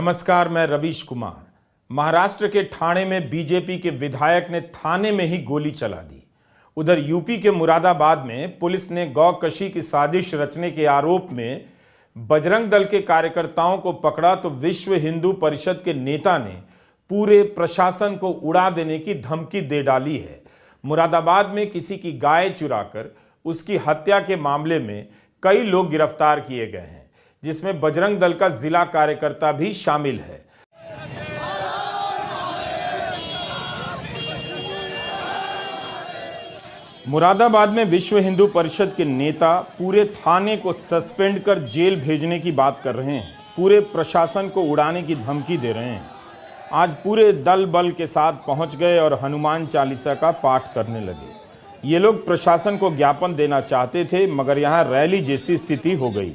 नमस्कार, मैं रवीश कुमार। महाराष्ट्र के ठाणे में बीजेपी के विधायक ने थाने में ही गोली चला दी। उधर यूपी के मुरादाबाद में पुलिस ने गौकशी की साजिश रचने के आरोप में बजरंग दल के कार्यकर्ताओं को पकड़ा तो विश्व हिंदू परिषद के नेता ने पूरे प्रशासन को उड़ा देने की धमकी दे डाली है। मुरादाबाद में किसी की गाय चुराकर उसकी हत्या के मामले में कई लोग गिरफ्तार किए गए हैं, जिसमें बजरंग दल का जिला कार्यकर्ता भी शामिल है। मुरादाबाद में विश्व हिंदू परिषद के नेता पूरे थाने को सस्पेंड कर जेल भेजने की बात कर रहे हैं, पूरे प्रशासन को उड़ाने की धमकी दे रहे हैं। आज पूरे दल बल के साथ पहुंच गए और हनुमान चालीसा का पाठ करने लगे। ये लोग प्रशासन को ज्ञापन देना चाहते थे, मगर यहां रैली जैसी स्थिति हो गई।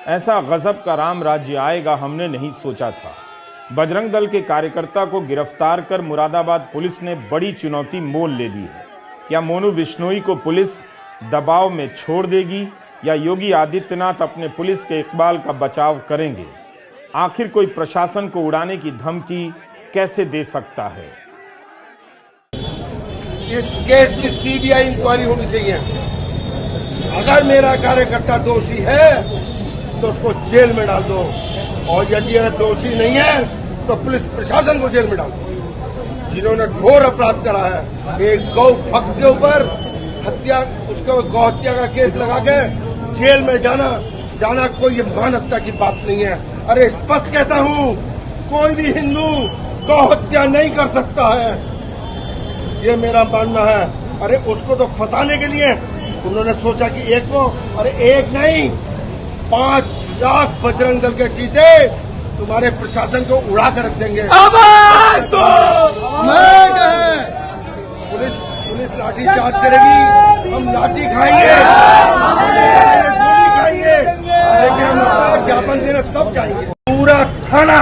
ऐसा गजब का राम राज्य आएगा हमने नहीं सोचा था। बजरंग दल के कार्यकर्ता को गिरफ्तार कर मुरादाबाद पुलिस ने बड़ी चुनौती मोल ले ली है। क्या मोनू बिश्नोई को पुलिस दबाव में छोड़ देगी या योगी आदित्यनाथ अपने पुलिस के इकबाल का बचाव करेंगे? आखिर कोई प्रशासन को उड़ाने की धमकी कैसे दे सकता है? इस केस की सीबीआई इंक्वायरी होनी चाहिए। अगर मेरा कार्यकर्ता दोषी है तो उसको जेल में डाल दो, और यदि अगर दोषी नहीं है तो पुलिस प्रशासन को जेल में डाल दो। जिन्होंने घोर अपराध करा है, एक गौ भक्त के ऊपर हत्या, उसको गौ हत्या का केस लगा के जेल में जाना कोई मानवता की बात नहीं है। अरे स्पष्ट कहता हूँ, कोई भी हिंदू गौ हत्या नहीं कर सकता है, ये मेरा मानना है। अरे उसको तो फंसाने के लिए उन्होंने सोचा कि एक को, अरे एक नहीं 5 लाख बजरंग दल के चीते तुम्हारे प्रशासन को उड़ा कर रख देंगे। पुलिस लाठी चार्ज करेगी, हम लाठी खाएंगे, गोली खाएंगे, लेकिन हम अपना ज्ञापन देने सब जाएंगे। पूरा थाना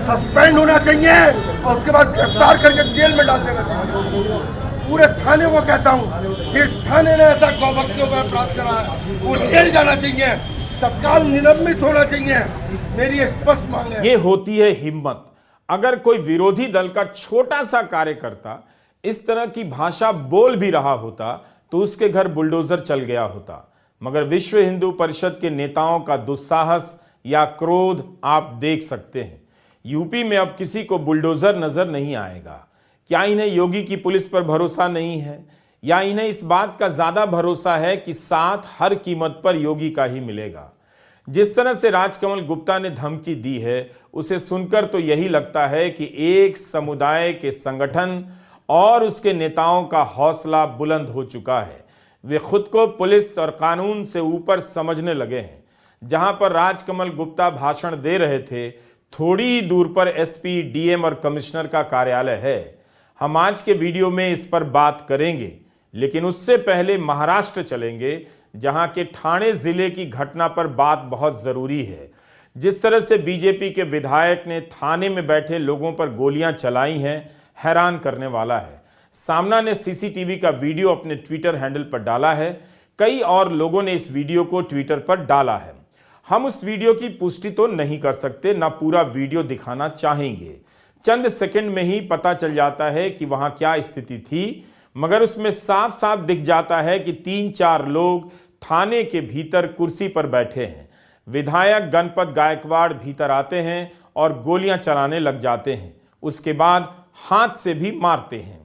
सस्पेंड होना चाहिए और उसके बाद गिरफ्तार करके जेल में डाल देना चाहिए। पूरे थाने को कहता हूँ, जिस थाने ने ऐसा गौभक्त के ऊपर अपराध करा है वो जेल जाना चाहिए, तत्काल निलंबित होना चाहिए। मेरी स्पष्ट मांग है। ये होती है हिम्मत। अगर कोई विरोधी दल का छोटा सा कार्यकर्ता इस तरह की भाषा बोल भी रहा होता तो उसके घर बुलडोजर चल गया होता, मगर विश्व हिंदू परिषद के नेताओं का दुस्साहस या क्रोध आप देख सकते हैं। यूपी में अब किसी को बुलडोजर नजर नहीं आएगा। क्या इन्हें योगी की पुलिस पर भरोसा नहीं है, या इन्हें इस बात का ज्यादा भरोसा है कि साथ हर कीमत पर योगी का ही मिलेगा? जिस तरह से राजकमल गुप्ता ने धमकी दी है, उसे सुनकर तो यही लगता है कि एक समुदाय के संगठन और उसके नेताओं का हौसला बुलंद हो चुका है। वे खुद को पुलिस और कानून से ऊपर समझने लगे हैं। जहां पर राजकमल गुप्ता भाषण दे रहे थे, थोड़ी ही दूर पर एसपी, डीएम और कमिश्नर का कार्यालय है। हम आज के वीडियो में इस पर बात करेंगे, लेकिन उससे पहले महाराष्ट्र चलेंगे, जहां के ठाणे जिले की घटना पर बात बहुत जरूरी है। जिस तरह से बीजेपी के विधायक ने थाने में बैठे लोगों पर गोलियां चलाई हैं, हैरान करने वाला है। सामना ने सीसीटीवी का वीडियो अपने ट्विटर हैंडल पर डाला है। कई और लोगों ने इस वीडियो को ट्विटर पर डाला है। हम उस वीडियो की पुष्टि तो नहीं कर सकते, ना पूरा वीडियो दिखाना चाहेंगे। चंद सेकंड में ही पता चल जाता है कि वहां क्या स्थिति थी, मगर उसमें साफ साफ दिख जाता है कि 3-4 लोग थाने के भीतर कुर्सी पर बैठे हैं। विधायक गणपत गायकवाड़ भीतर आते हैं और गोलियां चलाने लग जाते हैं। उसके बाद हाथ से भी मारते हैं।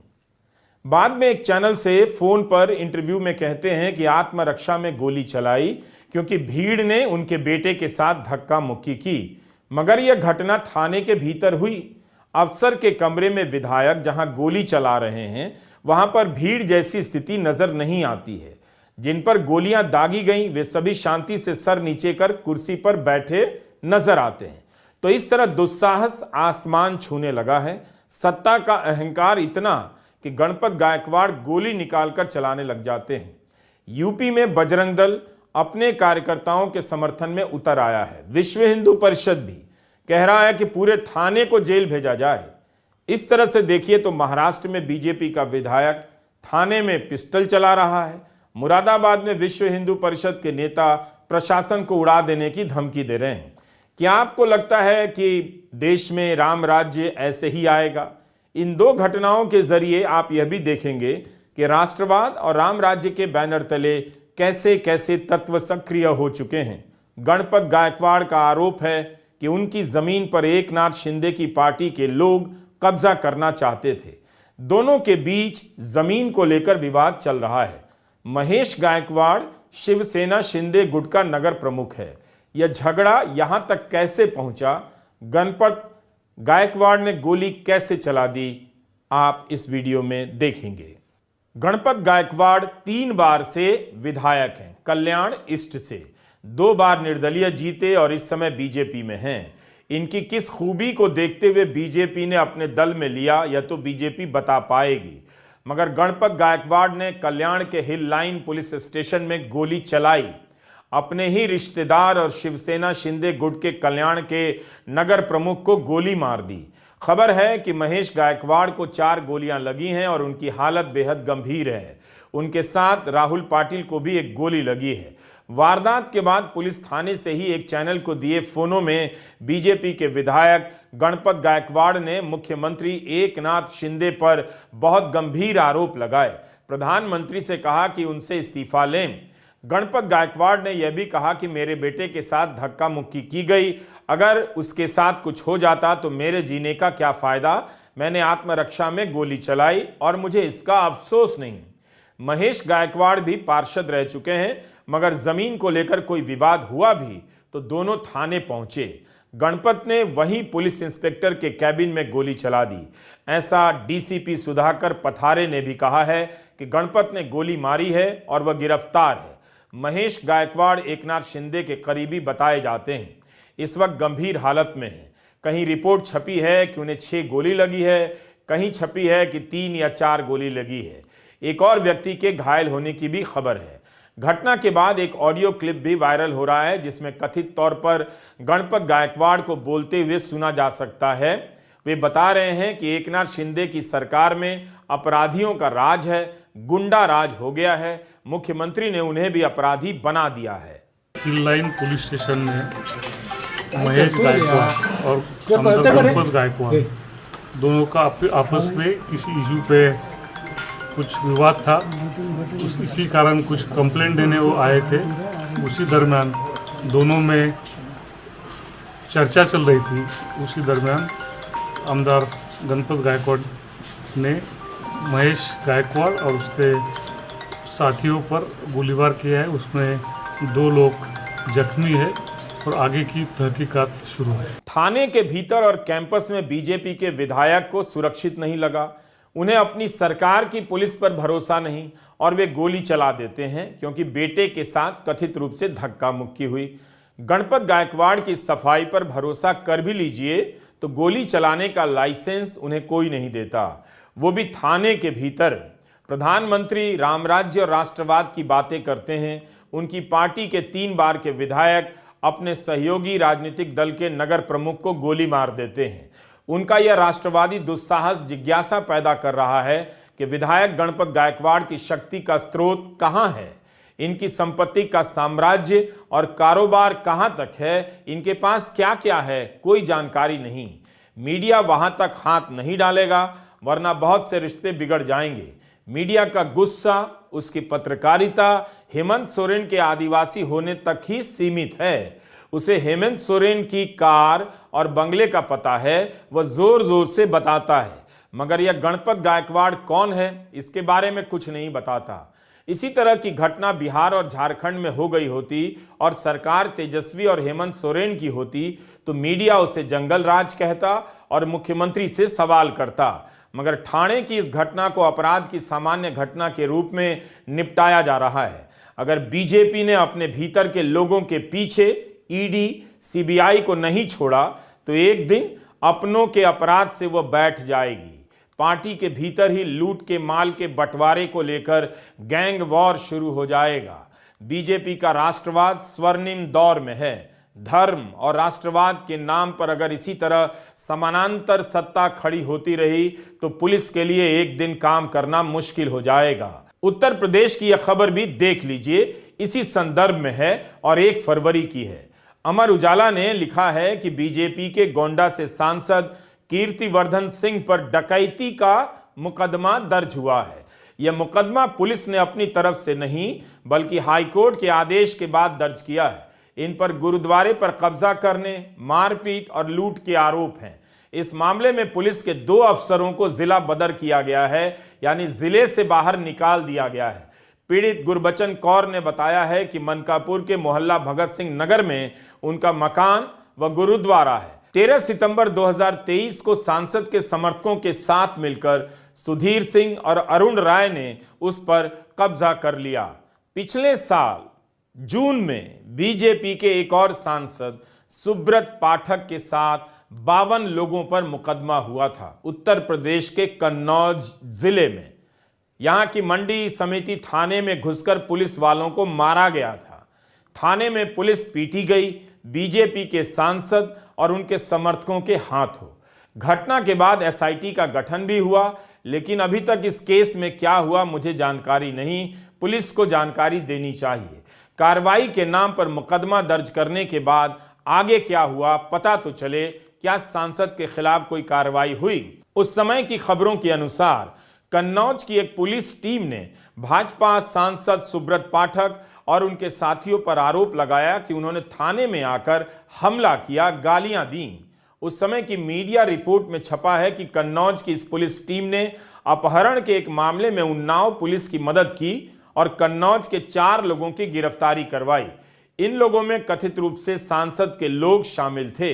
बाद में एक चैनल से फोन पर इंटरव्यू में कहते हैं कि आत्मरक्षा में गोली चलाई क्योंकि भीड़ ने उनके बेटे के साथ धक्का मुक्की की, मगर यह घटना थाने के भीतर हुई। अफसर के कमरे में विधायक जहां गोली चला रहे हैं, वहां पर भीड़ जैसी स्थिति नजर नहीं आती है। जिन पर गोलियां दागी गईं, वे सभी शांति से सर नीचे कर कुर्सी पर बैठे नजर आते हैं। तो इस तरह दुस्साहस आसमान छूने लगा है। सत्ता का अहंकार इतना कि गणपत गायकवाड़ गोली निकालकर चलाने लग जाते हैं। यूपी में बजरंग दल अपने कार्यकर्ताओं के समर्थन में उतर आया है। विश्व हिंदू परिषद भी कह रहा है कि पूरे थाने को जेल भेजा जाए। इस तरह से देखिए तो महाराष्ट्र में बीजेपी का विधायक थाने में पिस्टल चला रहा है। मुरादाबाद में विश्व हिंदू परिषद के नेता प्रशासन को उड़ा देने की धमकी दे रहे हैं। क्या आपको लगता है कि देश में राम राज्य ऐसे ही आएगा? इन दो घटनाओं के जरिए आप यह भी देखेंगे कि राष्ट्रवाद और राम राज्य के बैनर तले कैसे कैसे तत्व सक्रिय हो चुके हैं। गणपत गायकवाड़ का आरोप है कि उनकी जमीन पर एकनाथ शिंदे की पार्टी के लोग कब्जा करना चाहते थे। दोनों के बीच जमीन को लेकर विवाद चल रहा है। महेश गायकवाड़ शिवसेना शिंदे गुट का नगर प्रमुख है। यह झगड़ा यहां तक कैसे पहुंचा, गणपत गायकवाड़ ने गोली कैसे चला दी, आप इस वीडियो में देखेंगे। गणपत गायकवाड़ 3 बार से विधायक हैं, कल्याण ईस्ट से 2 बार निर्दलीय जीते और इस समय बीजेपी में हैं। इनकी किस खूबी को देखते हुए बीजेपी ने अपने दल में लिया, यह तो बीजेपी बता पाएगी। मगर गणपत गायकवाड़ ने कल्याण के हिल लाइन पुलिस स्टेशन में गोली चलाई। अपने ही रिश्तेदार और शिवसेना शिंदे गुट के कल्याण के नगर प्रमुख को गोली मार दी। खबर है कि महेश गायकवाड़ को 4 गोलियां लगी हैं और उनकी हालत बेहद गंभीर है। उनके साथ राहुल पाटिल को भी एक गोली लगी है। वारदात के बाद पुलिस थाने से ही एक चैनल को दिए फोनों में बीजेपी के विधायक गणपत गायकवाड़ ने मुख्यमंत्री एकनाथ शिंदे पर बहुत गंभीर आरोप लगाए। प्रधानमंत्री से कहा कि उनसे इस्तीफा लें। गणपत गायकवाड़ ने यह भी कहा कि मेरे बेटे के साथ धक्का मुक्की की गई, अगर उसके साथ कुछ हो जाता तो मेरे जीने का क्या फायदा। मैंने आत्मरक्षा में गोली चलाई और मुझे इसका अफसोस नहीं। महेश गायकवाड़ भी पार्षद रह चुके हैं, मगर जमीन को लेकर कोई विवाद हुआ भी तो दोनों थाने पहुंचे। गणपत ने वहीं पुलिस इंस्पेक्टर के कैबिन में गोली चला दी। ऐसा डीसीपी सुधाकर पथारे ने भी कहा है कि गणपत ने गोली मारी है और वह गिरफ्तार है। महेश गायकवाड़ एकनाथ शिंदे के करीबी बताए जाते हैं। इस वक्त गंभीर हालत में है। कहीं रिपोर्ट छपी है कि उन्हें 6 गोली लगी है, कहीं छपी है कि 3 या 4 गोली लगी है। एक और व्यक्ति के घायल होने की भी खबर है। घटना के बाद एक ऑडियो क्लिप भी वायरल हो रहा है जिसमें कथित तौर पर गणपत गायकवाड़ को बोलते हुए सुना जा सकता है। वे बता रहे हैं कि एकनाथ शिंदे की सरकार में अपराधियों का राज है, गुंडा राज हो गया है, मुख्यमंत्री ने उन्हें भी अपराधी बना दिया है। हिल लाइन पुलिस स्टेशन में महेश गायकवाड़ और गणपत गायकवाड़ दोनों का आपस में किसी इशू पे कुछ विवाद था। इसी कारण कुछ कंप्लेंट देने वो आए थे। उसी दरमियान दोनों में चर्चा चल रही थी। उसी दरमियान आमदार गणपत गायकवाड़ ने महेश गायकवाड़ और उसके साथियों पर गोलीबार किया है। उसमें 2 लोग जख्मी है और आगे की तहकीकात शुरू है। थाने के भीतर और कैंपस में बीजेपी के विधायक को सुरक्षित नहीं लगा। उन्हें अपनी सरकार की पुलिस पर भरोसा नहीं और वे गोली चला देते हैं क्योंकि बेटे के साथ कथित रूप से धक्का मुक्की हुई। गणपत गायकवाड़ की सफाई पर भरोसा कर भी लीजिए तो गोली चलाने का लाइसेंस उन्हें कोई नहीं देता, वो भी थाने के भीतर। प्रधानमंत्री रामराज्य और राष्ट्रवाद की बातें करते हैं। उनकी पार्टी के 3 बार के विधायक अपने सहयोगी राजनीतिक दल के नगर प्रमुख को गोली मार देते हैं। उनका यह राष्ट्रवादी दुस्साहस जिज्ञासा पैदा कर रहा है कि विधायक गणपत गायकवाड़ की शक्ति का स्रोत कहां है, इनकी संपत्ति का साम्राज्य और कारोबार कहां तक है, इनके पास क्या क्या है, कोई जानकारी नहीं। मीडिया वहां तक हाथ नहीं डालेगा वरना बहुत से रिश्ते बिगड़ जाएंगे। मीडिया का गुस्सा, उसकी पत्रकारिता हेमंत सोरेन के आदिवासी होने तक ही सीमित है। उसे हेमंत सोरेन की कार और बंगले का पता है, वह जोर जोर से बताता है, मगर यह गणपत गायकवाड़ कौन है इसके बारे में कुछ नहीं बताता। इसी तरह की घटना बिहार और झारखंड में हो गई होती और सरकार तेजस्वी और हेमंत सोरेन की होती तो मीडिया उसे जंगल राज कहता और मुख्यमंत्री से सवाल करता। मगर ठाणे की इस घटना को अपराध की सामान्य घटना के रूप में निपटाया जा रहा है। अगर बीजेपी ने अपने भीतर के लोगों के पीछे ईडी, सीबीआई को नहीं छोड़ा तो एक दिन अपनों के अपराध से वह बैठ जाएगी। पार्टी के भीतर ही लूट के माल के बंटवारे को लेकर गैंग वॉर शुरू हो जाएगा। बीजेपी का राष्ट्रवाद स्वर्णिम दौर में है। धर्म और राष्ट्रवाद के नाम पर अगर इसी तरह समानांतर सत्ता खड़ी होती रही तो पुलिस के लिए एक दिन काम करना मुश्किल हो जाएगा। उत्तर प्रदेश की यह खबर भी देख लीजिए, इसी संदर्भ में है और 1 फरवरी की है। अमर उजाला ने लिखा है कि बीजेपी के गोंडा से सांसद कीर्तिवर्धन सिंह पर डकैती का मुकदमा दर्ज हुआ है। यह मुकदमा पुलिस ने अपनी तरफ से नहीं बल्कि हाईकोर्ट के आदेश के बाद दर्ज किया है। इन पर गुरुद्वारे पर कब्जा करने, मारपीट और लूट के आरोप हैं। इस मामले में पुलिस के 2 अफसरों को जिला बदर किया गया है, यानी जिले से बाहर निकाल दिया गया है। पीड़ित गुरबचन कौर ने बताया है कि मनकापुर के मोहल्ला भगत सिंह नगर में उनका मकान व गुरुद्वारा है। 13 सितंबर 2023 को सांसद के समर्थकों के साथ मिलकर सुधीर सिंह और अरुण राय ने उस पर कब्जा कर लिया। पिछले साल जून में बीजेपी के एक और सांसद सुब्रत पाठक के साथ 52 लोगों पर मुकदमा हुआ था। उत्तर प्रदेश के कन्नौज जिले में यहां की मंडी समिति थाने में घुसकर पुलिस वालों को मारा गया था। थाने में पुलिस पीटी गई, बीजेपी के सांसद और उनके समर्थकों के हाथों। घटना के बाद एसआईटी का गठन भी हुआ, लेकिन अभी तक इस केस में क्या हुआ मुझे जानकारी नहीं। पुलिस को जानकारी देनी चाहिए। कार्रवाई के नाम पर मुकदमा दर्ज करने के बाद आगे क्या हुआ पता तो चले। क्या सांसद के खिलाफ कोई कार्रवाई हुई? उस समय की खबरों के अनुसार कन्नौज की एक पुलिस टीम ने भाजपा सांसद सुब्रत पाठक और उनके साथियों पर आरोप लगाया कि उन्होंने थाने में आकर हमला किया, गालियां दी। उस समय की मीडिया रिपोर्ट में छपा है कि कन्नौज की इस पुलिस टीम ने अपहरण के एक मामले में उन्नाव पुलिस की मदद की और कन्नौज के 4 लोगों की गिरफ्तारी करवाई। इन लोगों में कथित रूप से सांसद के लोग शामिल थे।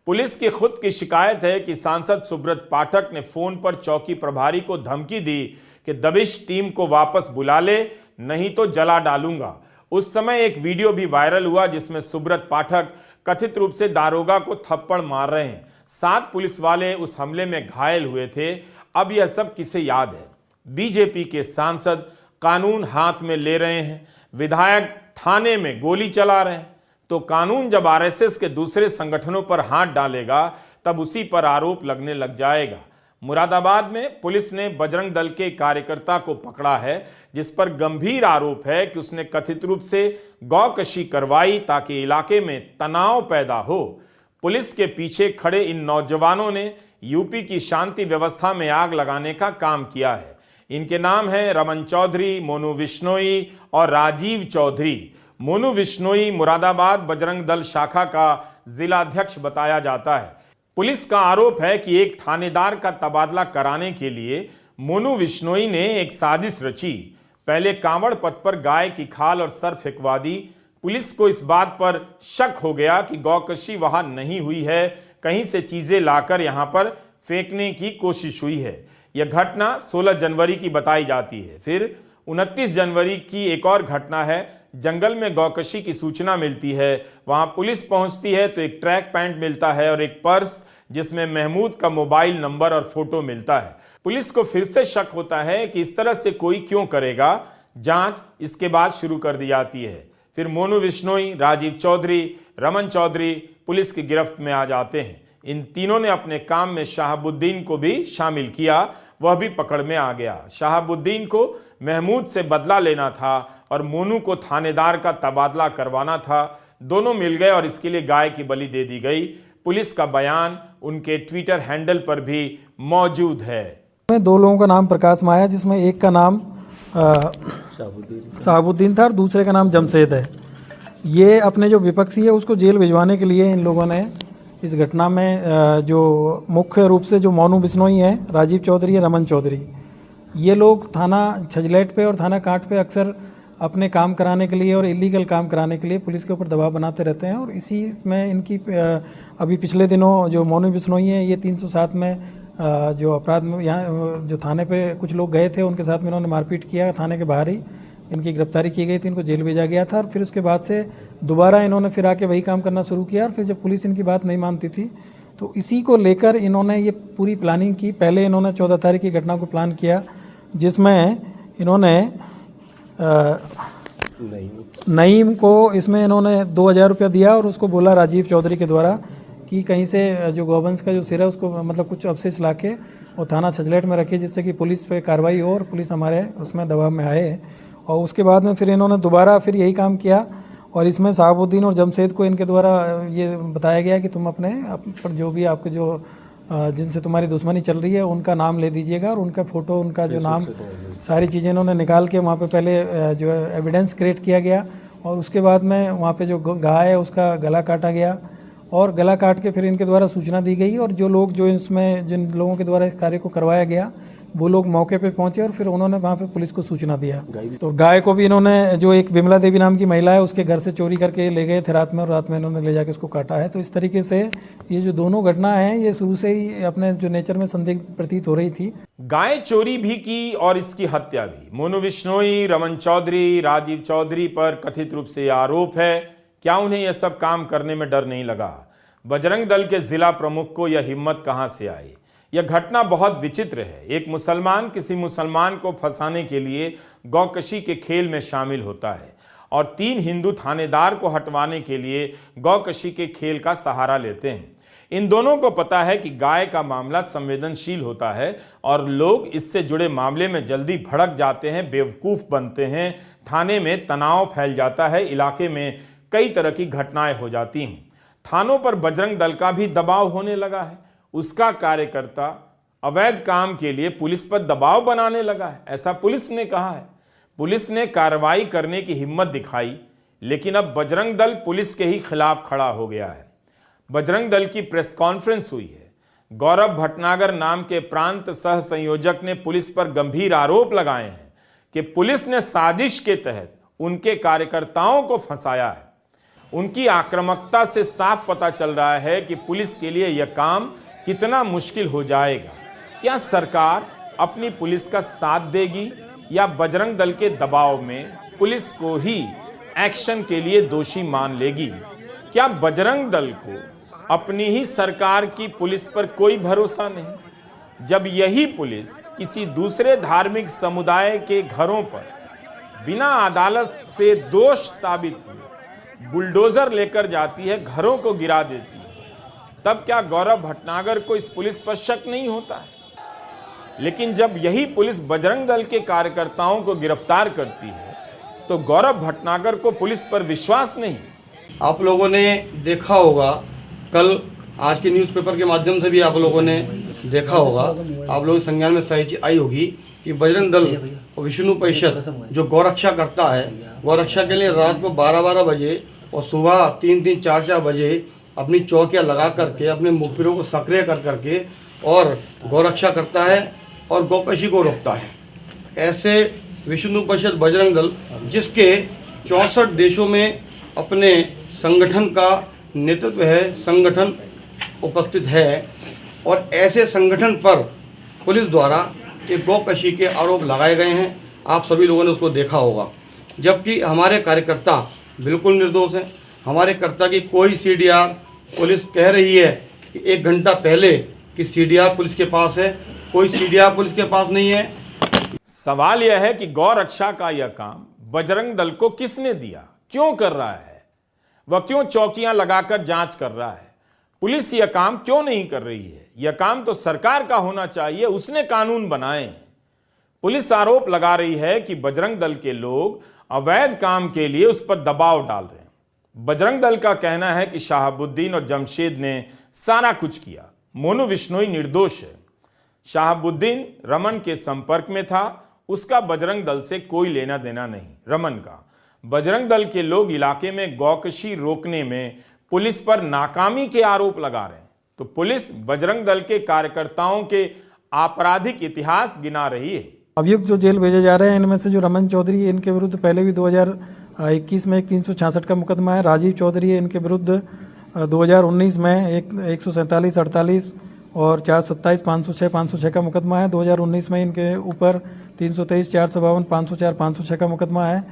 पुलिस की खुद की शिकायत है कि सांसद सुब्रत पाठक ने फोन पर चौकी प्रभारी को धमकी दी कि दबिश टीम को वापस बुला ले, नहीं तो जला डालूंगा। उस समय एक वीडियो भी वायरल हुआ जिसमें सुब्रत पाठक कथित रूप से दारोगा को थप्पड़ मार रहे हैं। 7 पुलिस वाले उस हमले में घायल हुए थे। अब यह सब किसे याद है? बीजेपी के सांसद कानून हाथ में ले रहे हैं, विधायक थाने में गोली चला रहे हैं, तो कानून जब आरएसएस के दूसरे संगठनों पर हाथ डालेगा तब उसी पर आरोप लगने लग जाएगा। मुरादाबाद में पुलिस ने बजरंग दल के कार्यकर्ता को पकड़ा है जिस पर गंभीर आरोप है कि उसने कथित रूप से गौकशी करवाई ताकि इलाके में तनाव पैदा हो। पुलिस के पीछे खड़े इन नौजवानों ने यूपी की शांति व्यवस्था में आग लगाने का काम किया है। इनके नाम हैं रमन चौधरी, मोनू विश्नोई और राजीव चौधरी। मोनू विश्नोई मुरादाबाद बजरंग दल शाखा का जिलाध्यक्ष बताया जाता है। पुलिस का आरोप है कि एक थानेदार का तबादला कराने के लिए मोनू विश्नोई ने एक साजिश रची। पहले कांवड़ पथ पर गाय की खाल और सर फेंकवा दी। पुलिस को इस बात पर शक हो गया कि गौकशी वहां नहीं हुई है, कहीं से चीजें लाकर यहां पर फेंकने की कोशिश हुई है। यह घटना 16 जनवरी की बताई जाती है। फिर 29 जनवरी की एक और घटना है। जंगल में गौकशी की सूचना मिलती है, वहां पुलिस पहुंचती है तो एक ट्रैक पैंट मिलता है और एक पर्स जिसमें महमूद का मोबाइल नंबर और फोटो मिलता है। पुलिस को फिर से शक होता है कि इस तरह से कोई क्यों करेगा। जांच इसके बाद शुरू कर दी जाती है। फिर मोनू विश्नोई, राजीव चौधरी, रमन चौधरी पुलिस की गिरफ्त में आ जाते हैं। इन तीनों ने अपने काम में शहाबुद्दीन को भी शामिल किया, वह भी पकड़ में आ गया। शहाबुद्दीन को महमूद से बदला लेना था और मोनू को थानेदार का तबादला करवाना था। दोनों मिल गए और इसके लिए गाय की बलि दे दी गई। पुलिस का बयान उनके ट्विटर हैंडल पर भी मौजूद है। 2 लोगों का नाम प्रकाश में आया, जिसमें एक का नाम शहाबुद्दीन था और दूसरे का नाम जमशेद है। ये अपने जो विपक्षी है उसको जेल भिजवाने के लिए इन लोगों ने इस घटना में जो मुख्य रूप से जो मोनू बिश्नोई है, राजीव चौधरी है, रमन चौधरी, ये लोग थाना छजलेट पे और थाना कांट पे अक्सर अपने काम कराने के लिए और इलीगल काम कराने के लिए पुलिस के ऊपर दबाव बनाते रहते हैं। और इसी में इनकी अभी पिछले दिनों जो मोनू बिश्नोई है ये 307 में जो अपराध में यहाँ जो थाने पे कुछ लोग गए थे उनके साथ में इन्होंने मारपीट किया। थाने के बाहर ही इनकी गिरफ्तारी की गई थी, इनको जेल भेजा गया था। और फिर उसके बाद से दोबारा इन्होंने फिर आके वही काम करना शुरू किया। और फिर जब पुलिस इनकी बात नहीं मानती थी तो इसी को लेकर इन्होंने ये पूरी प्लानिंग की। पहले इन्होंने 14 तारीख की घटना को प्लान किया जिसमें इन्होंने नईम को इसमें इन्होंने 2000 रुपया दिया और उसको बोला राजीव चौधरी के द्वारा कि कहीं से जो गौवंश का जो सिर है उसको मतलब कुछ अवशेष लाके और थाना छजलेट में रखे जिससे कि पुलिस पे कार्रवाई हो और पुलिस हमारे उसमें दबाव में आए। और उसके बाद में फिर इन्होंने दोबारा फिर यही काम किया और इसमें शहाबुद्दीन और जमशेद को इनके द्वारा ये बताया गया कि तुम अपने जो भी आपके जो जिनसे तुम्हारी दुश्मनी चल रही है उनका नाम ले दीजिएगा और उनका फ़ोटो, उनका जो नाम, सारी चीज़ें इन्होंने निकाल के वहाँ पे पहले जो है एविडेंस क्रिएट किया गया और उसके बाद में वहाँ पे जो गाय है उसका गला काटा गया और गला काट के फिर इनके द्वारा सूचना दी गई और जो लोग जो इसमें जिन लोगों के द्वारा इस कार्य को करवाया गया वो लोग मौके पे पहुंचे और फिर उन्होंने वहाँ पे पुलिस को सूचना दिया। तो गाय को भी इन्होंने, जो एक बिमला देवी नाम की महिला है, उसके घर से चोरी करके ले गए थे रात में और रात में इन्होंने ले जाके उसको काटा है। तो इस तरीके से ये जो दोनों घटना है ये शुरू से ही अपने जो नेचर में संदिग्ध प्रतीत हो रही थी। गाय चोरी भी की और इसकी हत्या भी। मोनू बिश्नोई, रमन चौधरी, राजीव चौधरी पर कथित रूप से आरोप है। क्या उन्हें यह सब काम करने में डर नहीं लगा? बजरंग दल के जिला प्रमुख को यह हिम्मत कहां से आई? यह घटना बहुत विचित्र है। एक मुसलमान किसी मुसलमान को फंसाने के लिए गौकशी के खेल में शामिल होता है और 3 हिंदू थानेदार को हटवाने के लिए गौकशी के खेल का सहारा लेते हैं। इन दोनों को पता है कि गाय का मामला संवेदनशील होता है और लोग इससे जुड़े मामले में जल्दी भड़क जाते हैं, बेवकूफ़ बनते हैं, थाने में तनाव फैल जाता है, इलाके में कई तरह की घटनाएं हो जाती हैं। थानों पर बजरंग दल का भी दबाव होने लगा है। उसका कार्यकर्ता अवैध काम के लिए पुलिस पर दबाव बनाने लगा है, ऐसा पुलिस ने कहा है। पुलिस ने कार्रवाई करने की हिम्मत दिखाई, लेकिन अब बजरंग दल पुलिस के ही खिलाफ खड़ा हो गया है। बजरंग दल की प्रेस कॉन्फ्रेंस हुई है। गौरव भटनागर नाम के प्रांत सह संयोजक ने पुलिस पर गंभीर आरोप लगाए हैं कि पुलिस ने साजिश के तहत उनके कार्यकर्ताओं को फंसाया है। उनकी आक्रामकता से साफ पता चल रहा है कि पुलिस के लिए यह काम कितना मुश्किल हो जाएगा। क्या सरकार अपनी पुलिस का साथ देगी या बजरंग दल के दबाव में पुलिस को ही एक्शन के लिए दोषी मान लेगी? क्या बजरंग दल को अपनी ही सरकार की पुलिस पर कोई भरोसा नहीं? जब यही पुलिस किसी दूसरे धार्मिक समुदाय के घरों पर बिना अदालत से दोष साबित हुए बुलडोजर लेकर जाती है, घरों को गिरा देती है, तब क्या गौरव भटनागर को इस पुलिस पर शक नहीं होता है? लेकिन जब यही पुलिस बजरंग दल के कार्यकर्ताओं को गिरफ्तार करती है तो गौरव भटनागर को पुलिस पर विश्वास नहीं। आप लोगों ने देखा होगा, कल आज के न्यूज़पेपर के माध्यम से भी आप लोगों ने देखा होगा, आप लोगों के संज्ञान में सही आई होगी कि बजरंग दल और विष्णु परिषद जो गौरक्षा करता है, गौरक्षा के लिए रात को 12-12 बजे और सुबह 3-3, 4-4 बजे अपनी चौकियां लगा करके अपने मुखबिरों को सक्रिय कर करके और गौरक्षा करता है और गौकशी को रोकता है। ऐसे विष्णु परिषद बजरंग दल, जिसके 64 देशों में अपने संगठन का नेतृत्व है, संगठन उपस्थित है, और ऐसे संगठन पर पुलिस द्वारा एक गौकशी के आरोप लगाए गए हैं। आप सभी लोगों ने उसको देखा होगा, जबकि हमारे कार्यकर्ता बिल्कुल निर्दोष हैं। हमारे कर्ता की कोई सीडीआर, पुलिस कह रही है कि 1 घंटा पहले कि सीडीआर पुलिस के पास है, कोई सीडीआर पुलिस के पास नहीं है। सवाल यह है कि गौ रक्षा का यह काम बजरंग दल को किसने दिया, क्यों कर रहा है? वह क्यों चौकियां लगाकर जांच कर रहा है? पुलिस यह काम क्यों नहीं कर रही है? यह काम तो सरकार का होना चाहिए, उसने कानून बनाए हैं। पुलिस आरोप लगा रही है कि बजरंग दल के लोग अवैध काम के लिए उस पर दबाव डाल रहे हैं। बजरंग दल का कहना है कि शहाबुद्दीन और जमशेद ने सारा कुछ किया, मोनू बिश्नोई निर्दोष है। शहाबुद्दीन रमन के संपर्क में था, उसका बजरंग दल से कोई लेना देना नहीं। रमन का बजरंग दल के लोग इलाके में गौकशी रोकने में पुलिस पर नाकामी के आरोप लगा रहे हैं। तो पुलिस बजरंग दल के कार्यकर्ताओं के आपराधिक इतिहास गिना रही है। अभियुक्त जो जेल भेजे जा रहे हैं, इनमें से जो रमन चौधरी है, इनके विरुद्ध पहले भी 2021 में एक 366 का मुकदमा है। राजीव चौधरी है, इनके विरुद्ध 2019 में एक 147, 48 और 427, 506, 506 का मुकदमा है। 2019 में इनके ऊपर 323, 452, 504, 506 का मुकदमा है।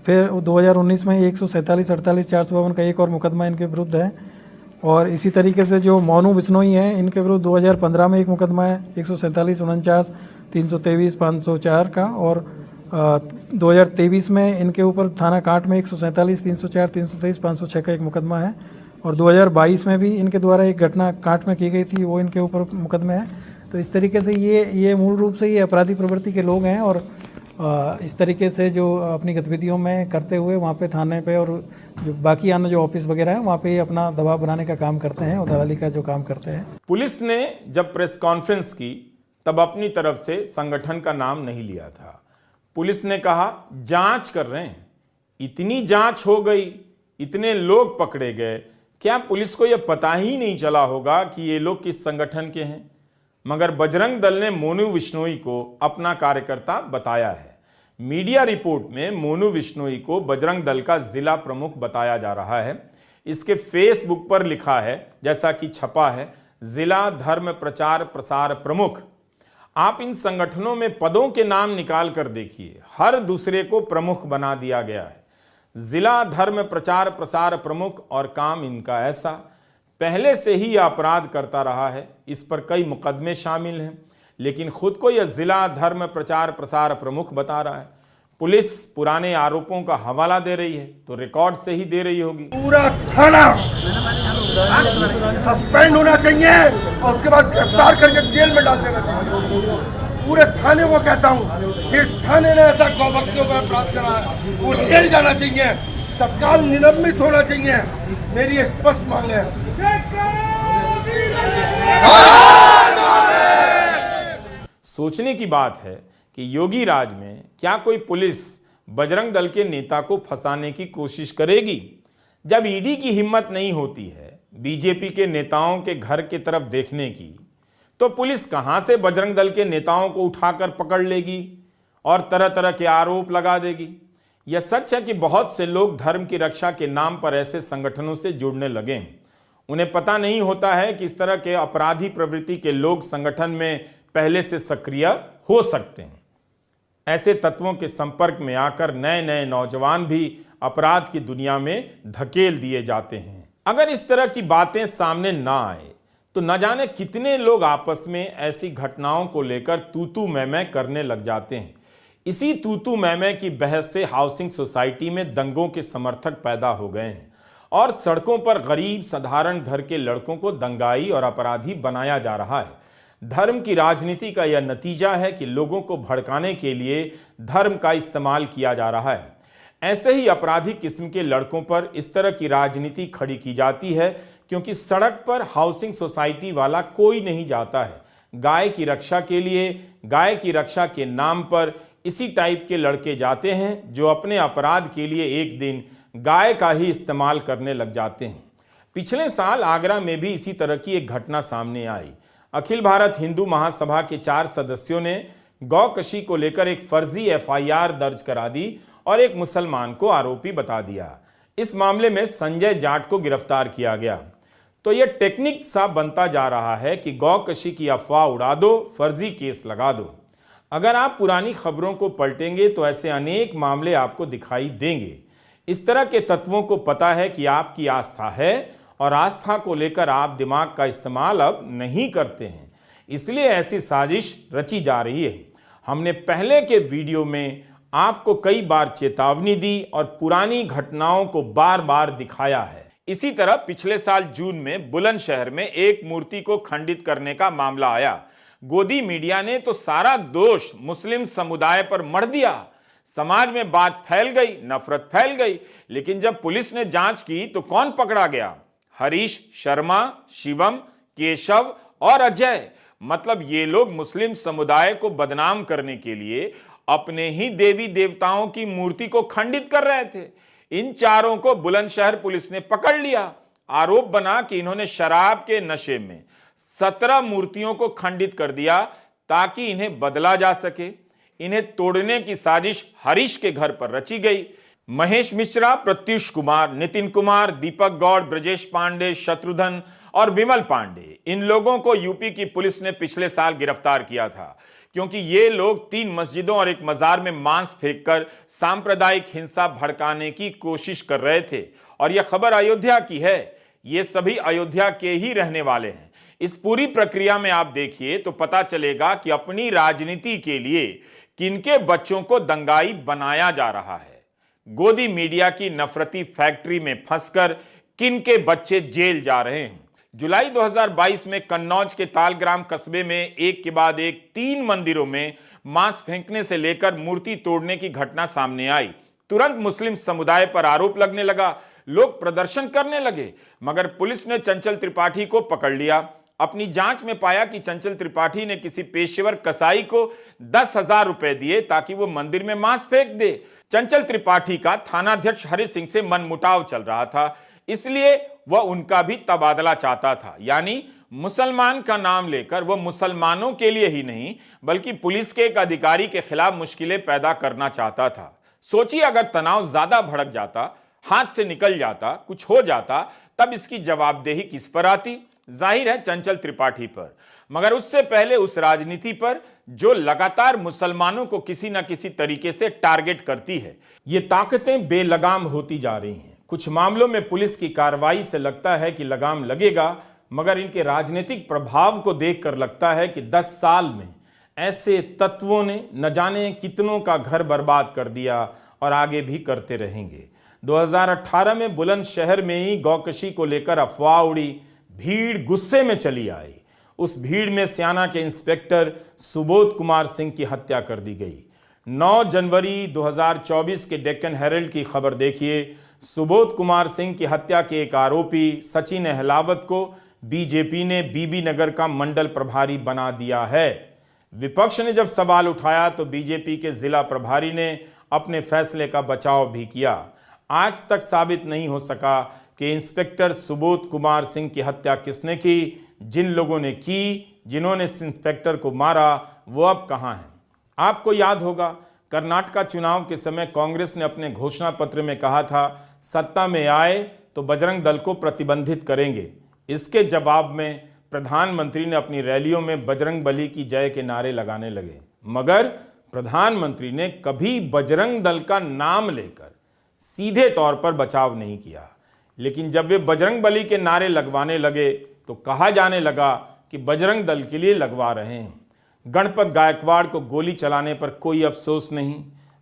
फिर 2019 में 147, 48, 452 का एक और मुकदमा इनके विरुद्ध है। और इसी तरीके से जो मोनू बिश्नोई हैं, इनके विरुद्ध 2015 में एक मुकदमा है 147, 49, 323, 504 का, और 2023 में इनके ऊपर थाना कांट में 147, 304, 323, 506 का एक मुकदमा है। और 2022 में भी इनके द्वारा एक घटना कांट में की गई थी, वो इनके ऊपर मुकदमे है। तो इस तरीके से ये मूल रूप से ये अपराधी प्रवृत्ति के लोग हैं और इस तरीके से जो अपनी गतिविधियों में करते हुए वहाँ पे थाने पे और जो बाकी अन्य जो ऑफिस वगैरह है वहाँ पे अपना दबाव बनाने का काम करते हैं और दलाली का जो काम करते हैं। पुलिस ने जब प्रेस कॉन्फ्रेंस की तब अपनी तरफ से संगठन का नाम नहीं लिया था। पुलिस ने कहा जांच कर रहे हैं। इतनी जांच हो गई, इतने लोग पकड़े गए, क्या पुलिस को यह पता ही नहीं चला होगा कि ये लोग किस संगठन के हैं? मगर बजरंग दल ने मोनू बिश्नोई को अपना कार्यकर्ता बताया है। मीडिया रिपोर्ट में मोनू बिश्नोई को बजरंग दल का जिला प्रमुख बताया जा रहा है। इसके फेसबुक पर लिखा है, जैसा कि छपा है, जिला धर्म प्रचार प्रसार प्रमुख। आप इन संगठनों में पदों के नाम निकाल कर देखिए, हर दूसरे को प्रमुख बना दिया गया है। जिला धर्म प्रचार प्रसार प्रमुख, और काम इनका ऐसा, पहले से ही यह अपराध करता रहा है। इस पर कई मुकदमे शामिल हैं, लेकिन खुद को यह जिला धर्म प्रचार प्रसार प्रमुख बता रहा है। पुलिस पुराने आरोपों का हवाला दे रही है तो रिकॉर्ड से ही दे रही होगी। पूरा थाना सस्पेंड होना चाहिए और उसके बाद गिरफ्तार करके जेल में डाल देना चाहिए। पूरे थाने को कहता हूँ, जिस थाने ने ऐसा गौभक्तियों पर अपराध करा है वो जेल जाना चाहिए, तत्काल निलंबित होना चाहिए। मेरी स्पष्ट मांग है। सोचने की बात है कि योगी राज में क्या कोई पुलिस बजरंग दल के नेता को फंसाने की कोशिश करेगी? जब ईडी की हिम्मत नहीं होती है बीजेपी के नेताओं के घर की तरफ देखने की, तो पुलिस कहां से बजरंग दल के नेताओं को उठाकर पकड़ लेगी और तरह तरह के आरोप लगा देगी? यह सच है कि बहुत से लोग धर्म की रक्षा के नाम पर ऐसे संगठनों से जुड़ने लगे हैं। उन्हें पता नहीं होता है कि इस तरह के अपराधी प्रवृत्ति के लोग संगठन में पहले से सक्रिय हो सकते हैं। ऐसे तत्वों के संपर्क में आकर नए नए नौजवान भी अपराध की दुनिया में धकेल दिए जाते हैं। अगर इस तरह की बातें सामने ना आए तो न जाने कितने लोग आपस में ऐसी घटनाओं को लेकर तू मैं करने लग जाते हैं। इसी तू मैं की बहस से हाउसिंग सोसाइटी में दंगों के समर्थक पैदा हो गए हैं और सड़कों पर गरीब साधारण घर के लड़कों को दंगाई और अपराधी बनाया जा रहा है। धर्म की राजनीति का यह नतीजा है कि लोगों को भड़काने के लिए धर्म का इस्तेमाल किया जा रहा है। ऐसे ही अपराधी किस्म के लड़कों पर इस तरह की राजनीति खड़ी की जाती है क्योंकि सड़क पर हाउसिंग सोसाइटी वाला कोई नहीं जाता है। गाय की रक्षा के लिए, गाय की रक्षा के नाम पर इसी टाइप के लड़के जाते हैं जो अपने अपराध के लिए एक दिन गाय का ही इस्तेमाल करने लग जाते हैं। पिछले साल आगरा में भी इसी तरह की एक घटना सामने आई। अखिल भारत हिंदू महासभा के 4 सदस्यों ने गौकशी को लेकर एक फर्जी FIR दर्ज करा दी और एक मुसलमान को आरोपी बता दिया। इस मामले में संजय जाट को गिरफ्तार किया गया। तो यह टेक्निक सा बनता जा रहा है कि गौकशी की अफवाह उड़ा दो, फर्जी केस लगा दो। अगर आप पुरानी खबरों को पलटेंगे तो ऐसे अनेक मामले आपको दिखाई देंगे। इस तरह के तत्वों को पता है कि आपकी आस्था है और आस्था को लेकर आप दिमाग का इस्तेमाल अब नहीं करते हैं, इसलिए ऐसी साजिश रची जा रही है। हमने पहले के वीडियो में आपको कई बार चेतावनी दी और पुरानी घटनाओं को बार बार दिखाया है। इसी तरह पिछले साल जून में बुलंदशहर में एक मूर्ति को खंडित करने का मामला आया। गोदी मीडिया ने तो सारा दोष मुस्लिम समुदाय पर मढ़ दिया। समाज में बात फैल गई, नफरत फैल गई। लेकिन जब पुलिस ने जांच की तो कौन पकड़ा गया? हरीश शर्मा, शिवम, केशव और अजय। मतलब ये लोग मुस्लिम समुदाय को बदनाम करने के लिए अपने ही देवी देवताओं की मूर्ति को खंडित कर रहे थे। इन चारों को बुलंदशहर पुलिस ने पकड़ लिया। आरोप बना कि इन्होंने शराब के नशे में 17 मूर्तियों को खंडित कर दिया ताकि इन्हें बदला जा सके। इन्हें तोड़ने की साजिश हरीश के घर पर रची गई। महेश मिश्रा, प्रत्युष कुमार, नितिन कुमार, दीपक गौड़, ब्रजेश पांडे, शत्रुघ्न और विमल पांडे, इन लोगों को यूपी की पुलिस ने पिछले साल गिरफ्तार किया था क्योंकि ये लोग 3 मस्जिदों और एक मजार में मांस फेंककर सांप्रदायिक हिंसा भड़काने की कोशिश कर रहे थे। और यह खबर अयोध्या की है। ये सभी अयोध्या के ही रहने वाले हैं। इस पूरी प्रक्रिया में आप देखिए तो पता चलेगा कि अपनी राजनीति के लिए किनके बच्चों को दंगाई बनाया जा रहा है। गोदी मीडिया की नफरती फैक्ट्री में फंसकर किनके बच्चे जेल जा रहे हैं। जुलाई 2022 में कन्नौज के तालग्राम कस्बे में एक के बाद एक 3 मंदिरों में मांस फेंकने से लेकर मूर्ति तोड़ने की घटना सामने आई। तुरंत मुस्लिम समुदाय पर आरोप लगने लगा, लोग प्रदर्शन करने लगे, मगर पुलिस ने चंचल त्रिपाठी को पकड़ लिया। अपनी जांच में पाया कि चंचल त्रिपाठी ने किसी पेशेवर कसाई को 10,000 रुपए दिए ताकि वो मंदिर में मांस फेंक दे। चंचल त्रिपाठी का थानाध्यक्ष हरि सिंह से मनमुटाव चल रहा था, इसलिए वह उनका भी तबादला चाहता था। यानी मुसलमान का नाम लेकर वह मुसलमानों के लिए ही नहीं बल्कि पुलिस के एक अधिकारी के खिलाफ मुश्किलें पैदा करना चाहता था। सोचिए, अगर तनाव ज्यादा भड़क जाता, हाथ से निकल जाता, कुछ हो जाता, तब इसकी जवाबदेही किस पर आती? जाहिर है चंचल त्रिपाठी पर, मगर उससे पहले उस राजनीति पर जो लगातार मुसलमानों को किसी न किसी तरीके से टारगेट करती है। ये ताकतें बेलगाम होती जा रही हैं। कुछ मामलों में पुलिस की कार्रवाई से लगता है कि लगाम लगेगा, मगर इनके राजनीतिक प्रभाव को देखकर लगता है कि 10 साल में ऐसे तत्वों ने न जाने कितनों का घर बर्बाद कर दिया और आगे भी करते रहेंगे। 2018 में बुलंदशहर में ही गौकशी को लेकर अफवाह उड़ी, भीड़ गुस्से में चली आई। उस भीड़ में स्याना के इंस्पेक्टर सुबोध कुमार सिंह की हत्या कर दी गई। 9 जनवरी 2024 के डेक्कन हेरल्ड की खबर देखिए। सुबोध कुमार सिंह की हत्या के एक आरोपी सचिन अहलावत को बीजेपी ने बीबी नगर का मंडल प्रभारी बना दिया है। विपक्ष ने जब सवाल उठाया तो बीजेपी के जिला प्रभारी ने अपने फैसले का बचाव भी किया। आज तक साबित नहीं हो सका कि इंस्पेक्टर सुबोध कुमार सिंह की हत्या किसने की। जिन लोगों ने की, जिन्होंने इस इंस्पेक्टर को मारा, वो अब कहां हैं? आपको याद होगा, कर्नाटका चुनाव के समय कांग्रेस ने अपने घोषणा पत्र में कहा था, सत्ता में आए तो बजरंग दल को प्रतिबंधित करेंगे। इसके जवाब में प्रधानमंत्री ने अपनी रैलियों में बजरंग बली की जय के नारे लगाने लगे, मगर प्रधानमंत्री ने कभी बजरंग दल का नाम लेकर सीधे तौर पर बचाव नहीं किया। लेकिन जब वे बजरंग बली के नारे लगवाने लगे तो कहा जाने लगा कि बजरंग दल के लिए लगवा रहे हैं। गणपत गायकवाड़ को गोली चलाने पर कोई अफसोस नहीं,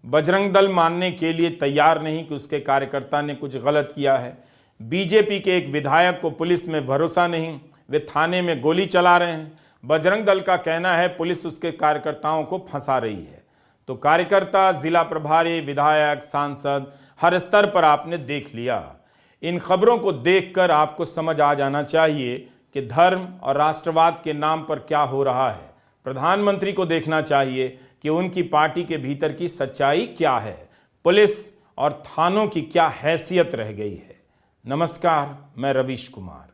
बजरंग दल मानने के लिए तैयार नहीं कि उसके कार्यकर्ता ने कुछ गलत किया है। बीजेपी के एक विधायक को पुलिस में भरोसा नहीं, वे थाने में गोली चला रहे हैं। बजरंग दल का कहना है पुलिस उसके कार्यकर्ताओं को फंसा रही है। तो कार्यकर्ता, जिला प्रभारी, विधायक, सांसद, हर स्तर पर आपने देख लिया। इन खबरों को देखकर आपको समझ आ जाना चाहिए कि धर्म और राष्ट्रवाद के नाम पर क्या हो रहा है। प्रधानमंत्री को देखना चाहिए कि उनकी पार्टी के भीतर की सच्चाई क्या है, पुलिस और थानों की क्या हैसियत रह गई है। नमस्कार, मैं रवीश कुमार।